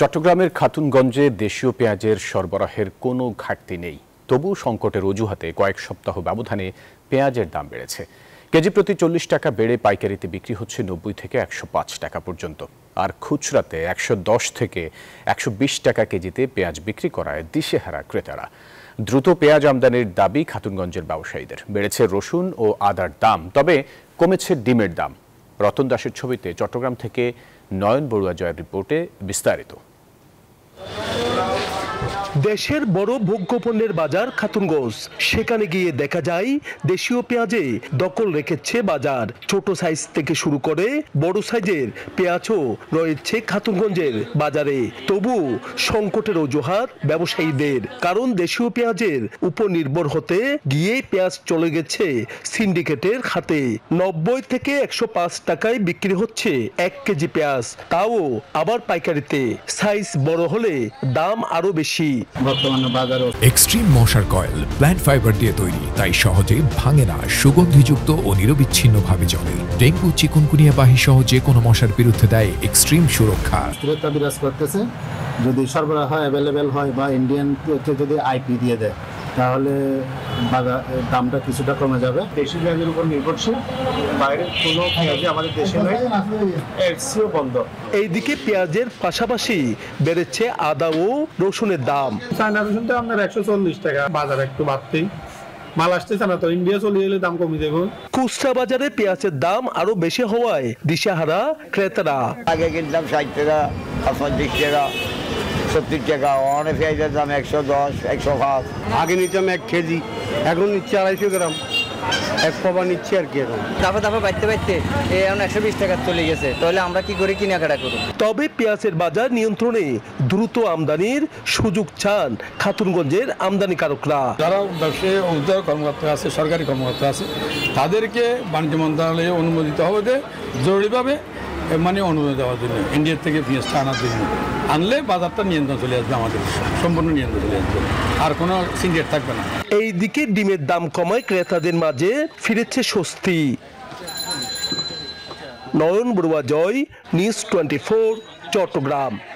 চট্টগ্রামের খাতুনগঞ্জে দেশীয় পেঁয়াজের সরবরাহের কোনো ঘাটতি নেই। তবু সংকটের অজুহাতে কয়েক সপ্তাহ ব্যবধানে পেঁয়াজের দাম বেড়েছে। কেজি প্রতি 40 টাকা বেড়ে পাইকারিতে বিক্রি হচ্ছে 90 থেকে 105 টাকা পর্যন্ত। আর খুচরাতে 110 থেকে 120 টাকা কেজিতে পেঁয়াজ বিক্রি করায় দিশেহারা ক্রেতারা। দ্রুত পেঁয়াজ আমদানির দাবি খাতুনগঞ্জের ব্যবসায়ীদের। বেড়েছে রসুন ও আদার দাম, তবে কমেছে ডিমের দাম। রতন দাসের ছবিতে চট্টগ্রাম থেকে নয়ন বড়ুয়া জয়ের রিপোর্টে বিস্তারিত। দেশের বড় ভোগ্যপণ্যের বাজার খাতুনগঞ্জ। সেখানে গিয়ে দেখা যায় দেশীয় পেঁয়াজে দখল রেখেছে বাজার। ছোট সাইজ থেকে শুরু করে বড় সাইজের পেঁয়াজও রয়েছে খাতুনগঞ্জের বাজারে। তবু সংকটের অজুহাত ব্যবসায়ীদের, কারণ দেশীয় পেঁয়াজের উপর নির্ভর হতে গিয়ে পেঁয়াজ চলে গেছে সিন্ডিকেটের হাতে। 90 থেকে 105 টাকায় বিক্রি হচ্ছে 1 কেজি পেঁয়াজ, তাও আবার পাইকারিতে। সাইজ বড় হলে দাম আরো বেশি। বর্তমানে বাজারে এক্সট্রিম মশার কয়েল প্ল্যান্ট ফাইবার দিয়ে তৈরি, তাই সহজে ভাঙে না, সুগন্ধিযুক্ত ও নিরবিচ্ছিন্নভাবে জ্বলে। ডেঙ্গু, চিকুনগুনিয়া বাহি সহ যে কোনো মশার বিরুদ্ধে দেয় এক্সট্রিম সুরক্ষা। স্থিরতা বিরাজ করতেছে। যদি সরবরাহ অ্যাভেলেবেল হয় বা ইন্ডিয়ান যদি আইপি দিয়ে দেয়, তাহলে দামটা কিছুটা কমে যাবে। দেশি পেঁয়াজের উপর নির্ভরশীল, বাইরের কোনো পেঁয়াজই আমাদের দেশে নয়, এফসিও বন্ধ। এইদিকে পেঁয়াজের পাশাপাশি বেড়েছে আদা ও রসুনের দাম। চায়না রসুন তো আপনার 140 টাকা, বাজার একটু বাড়তেই মাল আসতেছে না, তো ইন্ডিয়া চলে গেলে দাম কমে যাবে। খুচরা বাজারে পেঁয়াজের দাম আরো বেশি হওয়ায় দিশেহারা ক্রেতারা। আগে কিনতাম 60 টাকা, 50 টাকা, 70 টাকা। অনেক পেঁয়াজের দাম 110, 105। আগে নিতাম 1 কেজি, এখন নিচ্ছে 250 গ্রাম, এক পবা নিচ্ছে আর কি। এখন দাফা বাড়তে এখন 120 টাকা চলে গেছে, তাহলে আমরা কি করে কেনাকাটা করব? তবে পেঁয়াজের বাজার নিয়ন্ত্রণে দ্রুত আমদানির সুযোগ চান খাতুনগঞ্জের আমদানিকারকরা। যারা ব্যবসায়ী কর্মকর্তা আছে, সরকারি কর্মকর্তা আছে, তাদেরকে বাণিজ্য মন্ত্রণালয়ে অনুমোদিত হবে যে জরুরিভাবে অনুমোদন দেওয়ার জন্য ইন্ডিয়ার থেকে পেঁয়াজটা আনার জন্য। আনলে বাজারটা নিয়ন্ত্রণ চলে আসবে, আমাদের সম্পূর্ণ নিয়ন্ত্রণ চলে আসবে, আর কোনো সিন্ডিকেট থাকবে না। এইদিকে ডিমের দাম কমায় ক্রেতাদের মাঝে ফিরেছে স্বস্তি। নয়ন বড়ুয়া জয়, নিউজ 24, চট্টগ্রাম।